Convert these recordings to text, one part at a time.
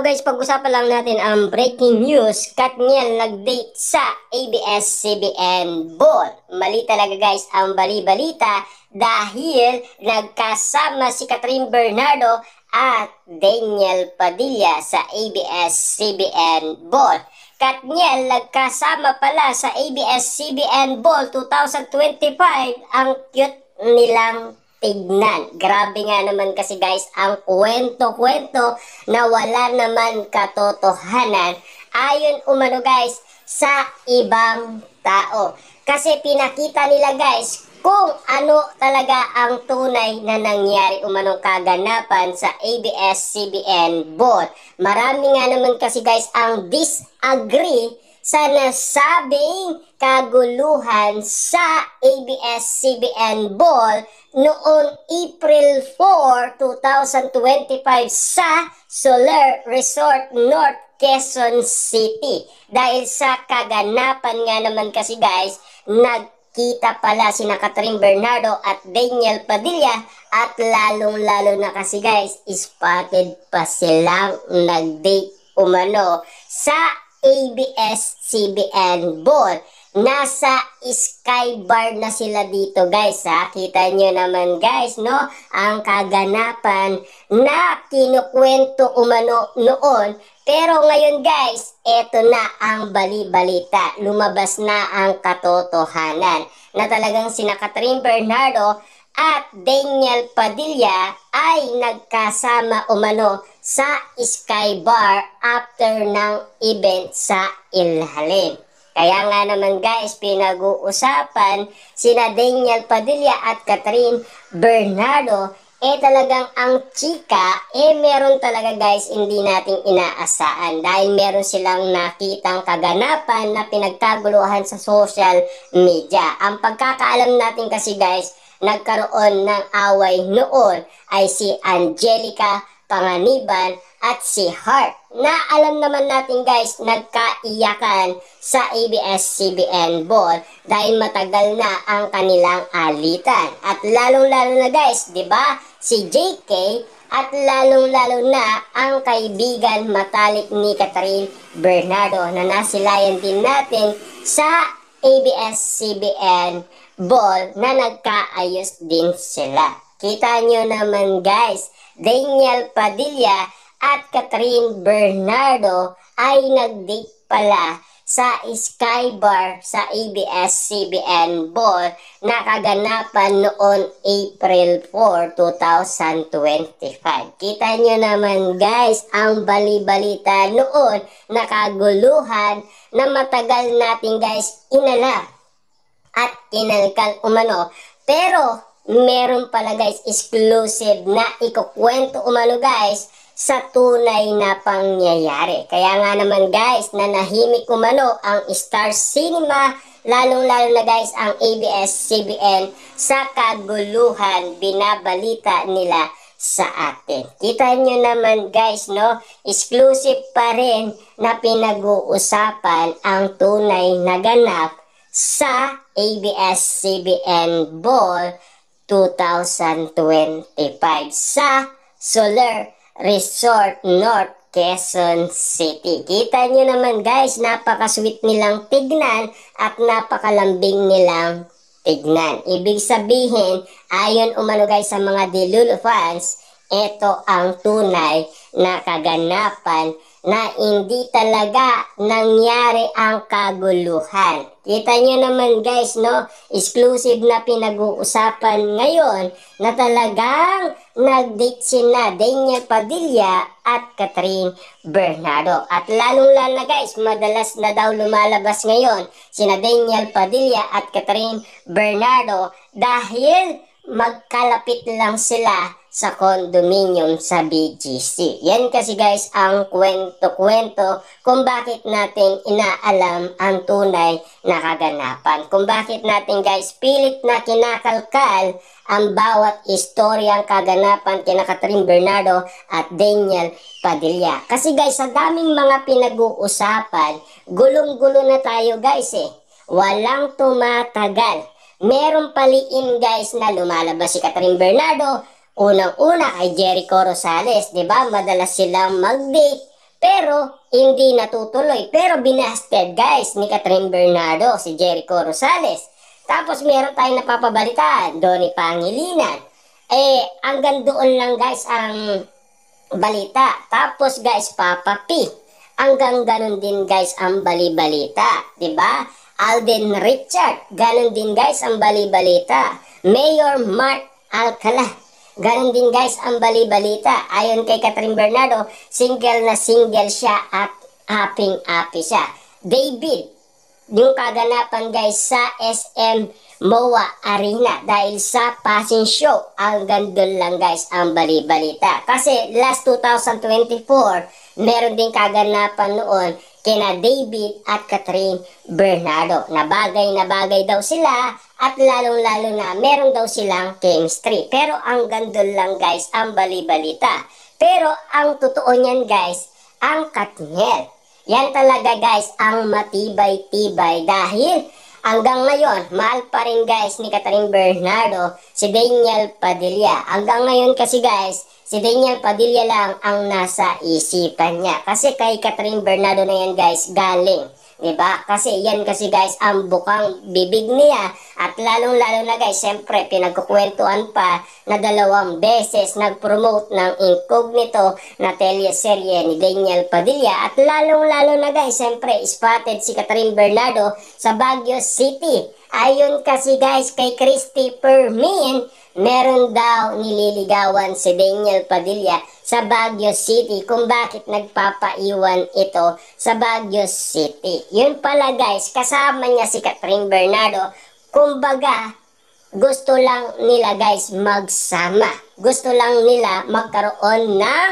guys, pag-usapan lang natin ang breaking news. Katniel nag-date sa ABS-CBN Ball. Mali talaga guys ang bali-balita dahil nagkasama si Catherine Bernardo at Daniel Padilla sa ABS-CBN Ball. Katniel nagkasama pala sa ABS-CBN Ball 2025. Ang cute nilang tignan. Grabe nga naman kasi guys ang kwento-kwento na wala naman katotohanan ayon umano guys sa ibang tao. Kasi pinakita nila guys kung ano talaga ang tunay na nangyari umanong kaganapan sa ABS-CBN Ball. Marami nga naman kasi guys ang disagree sa nasabing kaguluhan sa ABS-CBN Ball noong April 4, 2025 sa Soler Resort North, Quezon City. Dahil sa kaganapan nga naman kasi guys, nagkita pala sina Catherine Bernardo at Daniel Padilla at lalong-lalo na kasi guys, spotted pa silang nag-date umano sa ABS-CBN Ball. Nasa Sky Bar na sila dito guys ha. Kita nyo naman guys no, ang kaganapan na kinukwento umano noon. Pero ngayon guys, eto na ang bali-balita. Lumabas na ang katotohanan na talagang sina Catherine Bernardo at Daniel Padilla ay nagkasama umano sa Sky Bar after ng event sa ilalim. Kaya nga naman guys, pinag-uusapan sina Daniel Padilla at Catherine Bernardo, talagang ang chika, meron talaga guys hindi nating inaasahan dahil meron silang nakitang kaganapan na pinagkaguluhan sa social media. Ang pagkakaalam natin kasi guys, nagkaroon ng away noon ay si Angelica Panganiban at si Hart. Na alam naman natin guys, nagkaiyakan sa ABS-CBN Ball dahil matagal na ang kanilang alitan. At lalong-lalo na guys, 'di ba? Si JK at lalong-lalo na ang kaibigan matalik ni Catherine Bernardo na nasilayan din natin sa ABS-CBN Ball na nagkaayos din sila. Kita nyo naman guys, Daniel Padilla at Catherine Bernardo ay nag-date pala sa Sky Bar sa ABS-CBN Ball na kaganapan noon April 4, 2025. Kita nyo naman guys ang bali-balita noon na kaguluhan na matagal natin guys inala at kinalkal umano. Pero meron pala guys exclusive na ikukwento umano guys sa tunay na pangyayari. Kaya nga naman guys, nanahimik umano ang Star Cinema, lalong-lalo na guys ang ABS-CBN sa kaguluhan binabalita nila sa atin. Kita nyo naman guys no, exclusive pa rin na pinag-uusapan ang tunay na ganap sa ABS-CBN Ball 2025 sa Soler Resort North, Quezon City. Kita nyo naman guys, napaka-sweet nilang tignan at napakalambing nilang tignan. Ibig sabihin, ayon umano guys sa mga Delulu fans, ito ang tunay na kaganapan na hindi talaga nangyari ang kaguluhan. Kita nyo naman guys no, exclusive na pinag-uusapan ngayon na talagang nag-date sina Daniel Padilla at Catherine Bernardo. At lalong-lalo na guys, madalas na daw lumalabas ngayon sina Daniel Padilla at Catherine Bernardo dahil magkalapit lang sila sa condominium sa BGC. Yan kasi guys ang kwento-kwento kung bakit natin inaalam ang tunay na kaganapan. Kung bakit natin guys pilit na kinakalkal ang bawat istoryang kaganapan kina Catherine Bernardo at Daniel Padilla. Kasi guys, sa daming mga pinag-uusapan, gulong-gulo na tayo guys Walang tumatagal. Meron paliin guys na lumalabas si Catherine Bernardo. Unang-una ay Jericho Rosales, 'di ba? Madalas silang mag-date Pero hindi natutuloy. Pero binasted guys ni Catherine Bernardo, si Jericho Rosales. Tapos meron tayong napapabalitaan, Donnie Pangilinan. Hanggang doon lang guys ang balita. Tapos guys, Papa P. Hanggang ganun din guys ang bali-balita. Diba? Alden Richard. Ganun din guys ang bali-balita. Mayor Mark Alcala. Ganun din guys ang bali-balita. Ayon kay Catherine Bernardo, single na single siya at happy siya. David, yung kaganapan guys sa SM MOA Arena dahil sa passing show. Hanggang doon lang guys ang bali-balita. Kasi last 2024, meron din kaganapan noon kina David at Catherine Bernardo. Na bagay daw sila at lalong-lalo na meron daw silang chemistry. Pero hanggang doon lang guys ang bali-balita. Pero ang totoo niyan guys, ang Katniel. Yan talaga guys ang matibay-tibay dahil hanggang ngayon, mahal pa rin guys ni Catherine Bernardo si Daniel Padilla. Hanggang ngayon kasi guys, si Daniel Padilla lang ang nasa isipan niya. Kasi kay Catherine Bernardo na yan guys galing. Diba? Kasi yan kasi guys ang bukang bibig niya. At lalong-lalo na guys, syempre pinagkukwentuhan pa na 2 beses nag-promote ng incognito na teleserye ni Daniel Padilla. At lalong-lalo na guys, syempre spotted si Catherine Bernardo sa Baguio City. Ayon kasi guys kay Christopher Min, meron daw nililigawan si Daniel Padilla sa Baguio City kung bakit nagpapaiwan ito sa Baguio City. Yun pala guys, kasama niya si Catherine Bernardo. Kumbaga, gusto lang nila guys magsama. Gusto lang nila magkaroon ng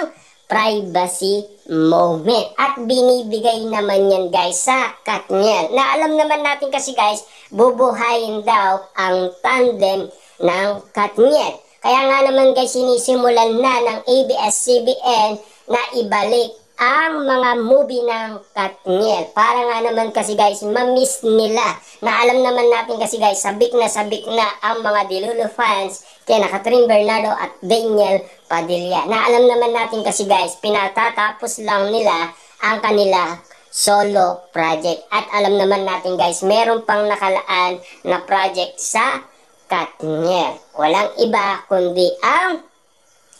privacy moment. At binibigay naman yan guys sa Katniel. Na alam naman natin kasi guys, bubuhayin daw ang tandem ng Katniel. Kaya nga naman guys, sinisimulan na ng ABS-CBN na ibalik ang mga movie ng Katniel. Para nga naman kasi guys, ma-miss nila. Na alam naman natin kasi guys, sabik na ang mga Dilulo fans kina Catherine Bernardo at Daniel Padilla. Na alam naman natin kasi guys, pinatatapos lang nila ang kanila solo project. At alam naman natin guys, meron pang nakalaan na project sa Katniel. Walang iba kundi ang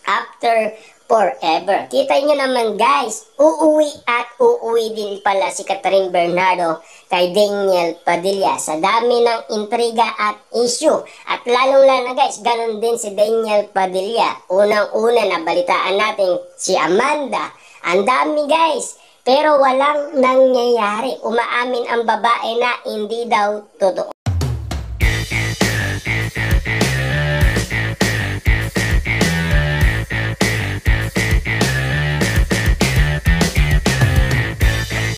After Forever. Kita nyo naman guys, uuwi din pala si Catherine Bernardo kay Daniel Padilla sa dami ng intriga at issue. At lalong-lalo na guys, ganun din si Daniel Padilla. Unang-una na balitaan natin si Amanda. Ang dami guys, pero walang nangyayari. Umaamin ang babae na hindi daw totoo.